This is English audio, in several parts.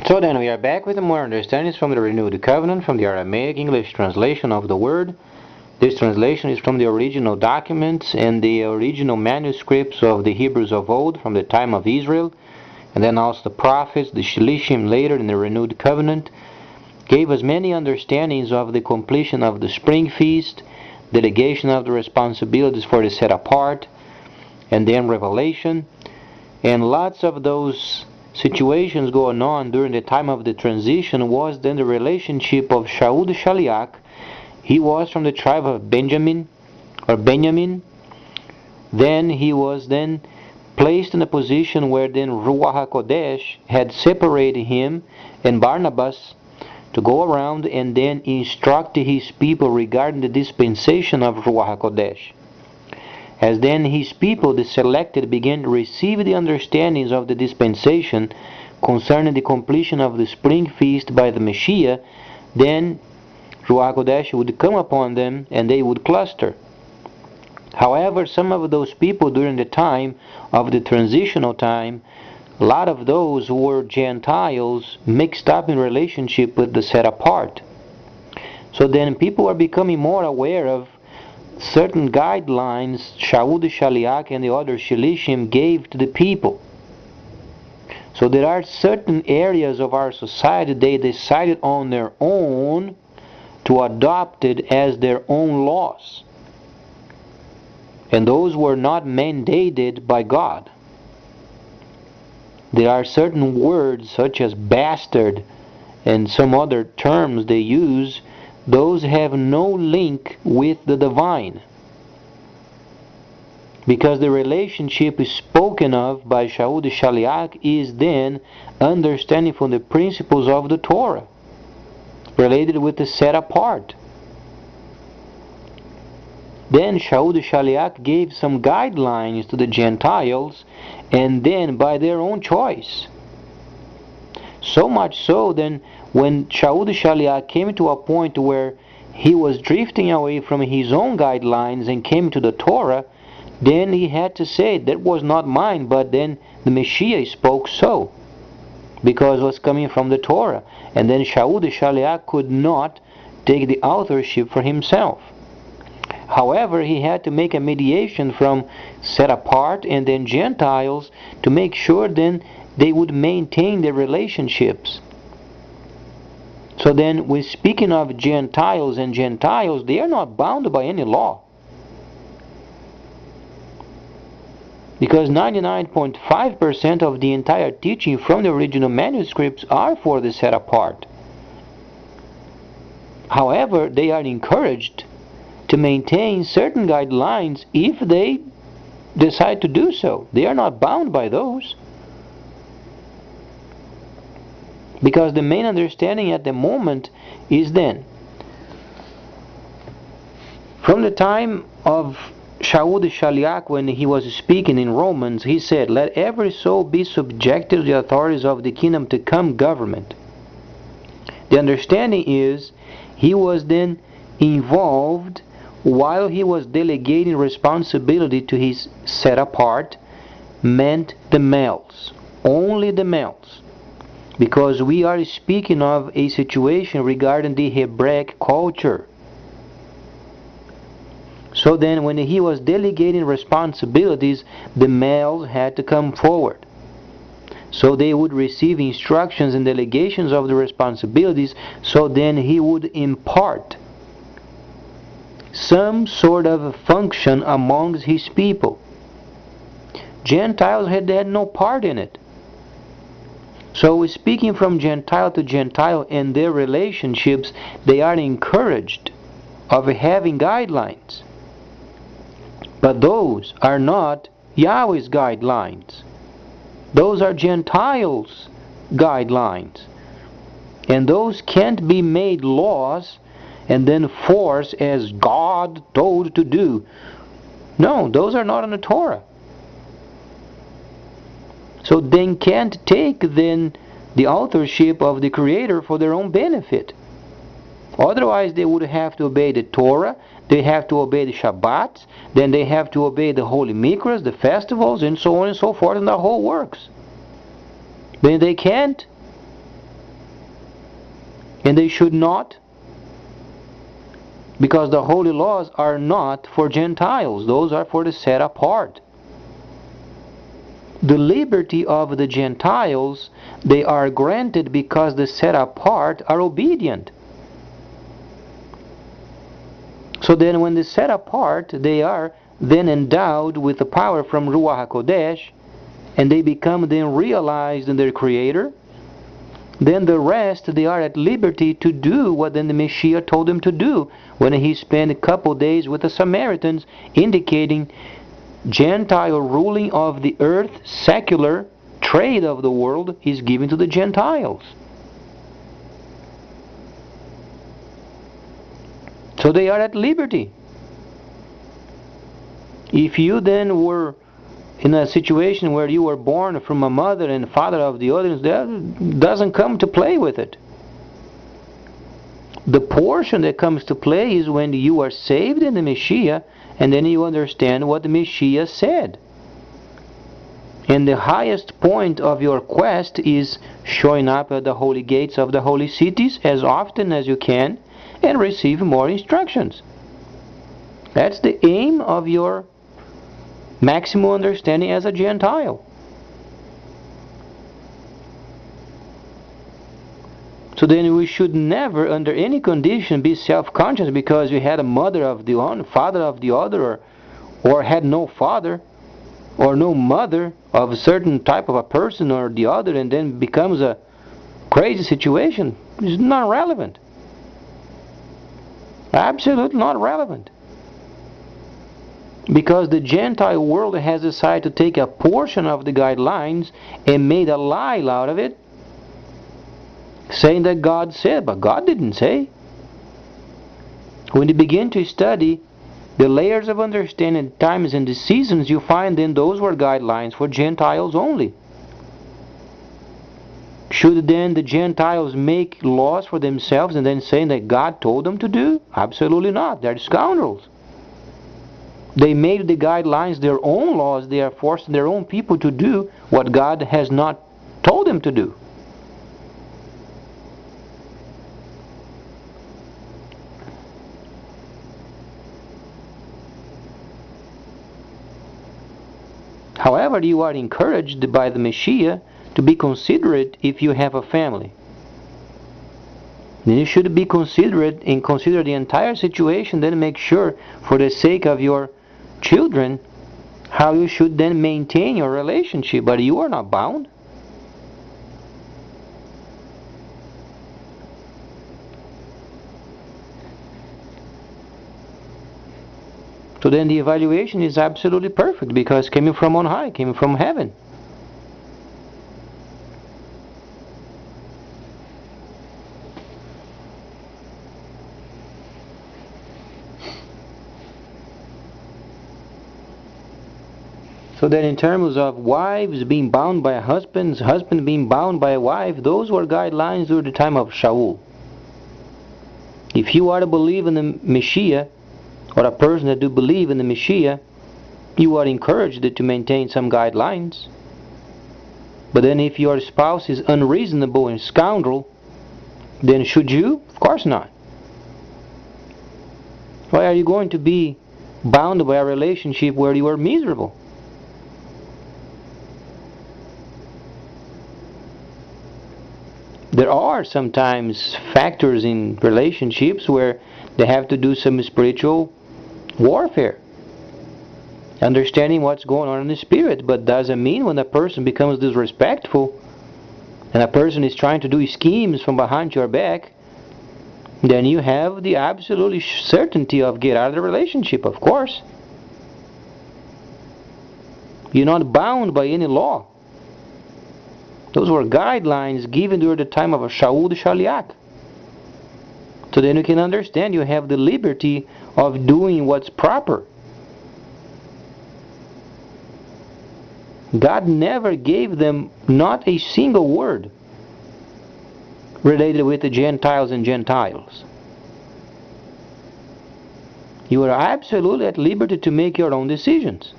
So then we are back with more understandings from the Renewed Covenant from the Aramaic English translation of the Word. This translation is from the original documents and the original manuscripts of the Hebrews of old from the time of Israel, and then also the prophets, the Shilishim later in the Renewed Covenant, gave us many understandings of the completion of the spring feast, delegation of the responsibilities for the set apart, and then revelation, and lots of those situations going on during the time of the transition was then the relationship of Shaul the Shaliach. He was from the tribe of Benjamin. Then he was then placed in a position where then Ruach HaKodesh had separated him and Barnabas to go around and then instruct his people regarding the dispensation of Ruach HaKodesh. As then his people, the selected, began to receive the understandings of the dispensation concerning the completion of the spring feast by the Messiah, then Ruach HaKodesh would come upon them and they would cluster. However, some of those people during the time of the transitional time, a lot of those who were Gentiles mixed up in relationship with the set apart. So then people are becoming more aware of certain guidelines Shaul the Shaliach and the other Shilishim gave to the people. So there are certain areas of our society they decided on their own to adopt it as their own laws. And those were not mandated by God. There are certain words such as bastard and some other terms they use. Those have no link with the divine, because the relationship is spoken of by Shaul the Shaliach is then understanding from the principles of the Torah related with the set apart. Then Shaul the Shaliach gave some guidelines to the Gentiles, and then by their own choice. So much so then when Shaul the Shaliach came to a point where he was drifting away from his own guidelines and came to the Torah, then he had to say, that was not mine, but then the Messiah spoke so, because it was coming from the Torah. And then Shaul the Shaliach could not take the authorship for himself. However, he had to make a mediation from set apart and then Gentiles to make sure then they would maintain their relationships. So then, when speaking of Gentiles and Gentiles, they are not bound by any law. Because 99.5% of the entire teaching from the original manuscripts are for the set apart. However, they are encouraged to maintain certain guidelines if they decide to do so. They are not bound by those. Because the main understanding at the moment is then, from the time of Shaul the Shaliach, when he was speaking in Romans, he said, "Let every soul be subjected to the authorities of the kingdom to come government." The understanding is, he was then involved while he was delegating responsibility to his set apart, meant the males, only the males. Because we are speaking of a situation regarding the Hebraic culture. So then when he was delegating responsibilities, the males had to come forward. So they would receive instructions and delegations of the responsibilities, so then he would impart some sort of function amongst his people. Gentiles had no part in it. So speaking from Gentile to Gentile and their relationships, they are encouraged of having guidelines. But those are not Yahweh's guidelines. Those are Gentiles' guidelines. And those can't be made laws and then forced as God told to do. No, those are not in the Torah. So they can't take then the authorship of the Creator for their own benefit. Otherwise they would have to obey the Torah, they have to obey the Shabbats, then they have to obey the holy mikras, the festivals, and so on and so forth, and the whole works. Then they can't And they should not, because the holy laws are not for Gentiles. Those are for the set apart. The liberty of the Gentiles, they are granted because the set apart are obedient. So then when they set apart, they are then endowed with the power from Ruach HaKodesh, and they become then realized in their Creator. Then the rest, they are at liberty to do what then the Messiah told them to do when he spent a couple days with the Samaritans, indicating Gentile ruling of the earth, secular trade of the world is given to the Gentiles. So they are at liberty. If you then were in a situation where you were born from a mother and father of the others, that doesn't come to play with it. The portion that comes to play is when you are saved in the Messiah, and then you understand what the Messiah said. And the highest point of your quest is showing up at the holy gates of the holy cities as often as you can and receive more instructions. That's the aim of your maximum understanding as a Gentile. So then we should never, under any condition, be self-conscious because you had a mother of the one, father of the other, or had no father or no mother of a certain type of a person or the other, and then becomes a crazy situation. It's not relevant. Absolutely not relevant. Because the Gentile world has decided to take a portion of the guidelines and made a lie out of it, saying that God said, but God didn't say. When you begin to study the layers of understanding, times and the seasons, you find then those were guidelines for Gentiles only. Should then the Gentiles make laws for themselves and then saying that God told them to do? Absolutely not. They're scoundrels. They made the guidelines their own laws. They are forcing their own people to do what God has not told them to do. However, you are encouraged by the Messiah to be considerate if you have a family. Then you should be considerate and consider the entire situation, then make sure, for the sake of your children, how you should then maintain your relationship. But you are not bound. So then the evaluation is absolutely perfect because coming from on high, coming from heaven. So then in terms of wives being bound by husbands, husband being bound by a wife, those were guidelines during the time of Shaul. If you are to believe in the Messiah, or a person that do believe in the Messiah, you are encouraged to maintain some guidelines. But then if your spouse is unreasonable and scoundrel, then should you? Of course not. Why are you going to be bound by a relationship where you are miserable? There are sometimes factors in relationships where they have to do some spiritual warfare, understanding what's going on in the spirit. But doesn't mean when a person becomes disrespectful and a person is trying to do schemes from behind your back, then you have the absolute certainty of get out of the relationship. Of course, you're not bound by any law. Those were guidelines given during the time of Shaul the Shaliach. So then you can understand you have the liberty of doing what's proper. God never gave them not a single word related with the Gentiles and Gentiles. You are absolutely at liberty to make your own decisions.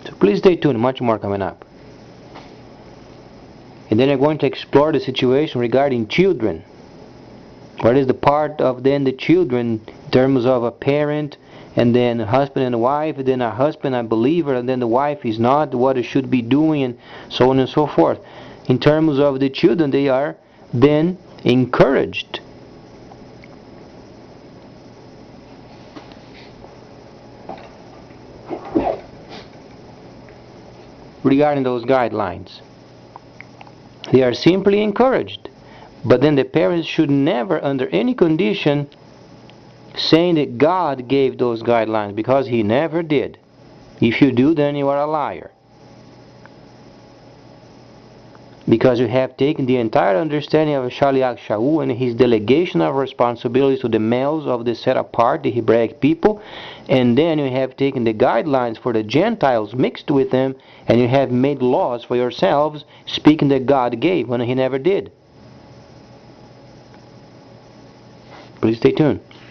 So please stay tuned, much more coming up. And then I'm going to explore the situation regarding children. What is the part of then the children in terms of a parent, and then a husband and a wife, and then a husband a believer, and then the wife is not, what it should be doing, and so on and so forth. In terms of the children, they are then encouraged. Regarding those guidelines, they are simply encouraged. But then the parents should never, under any condition, saying that God gave those guidelines, because He never did. If you do, then you are a liar. Because you have taken the entire understanding of Shaliach Shaul and his delegation of responsibilities to the males of the set apart, the Hebraic people, and then you have taken the guidelines for the Gentiles mixed with them, and you have made laws for yourselves, speaking that God gave when He never did. Please stay tuned.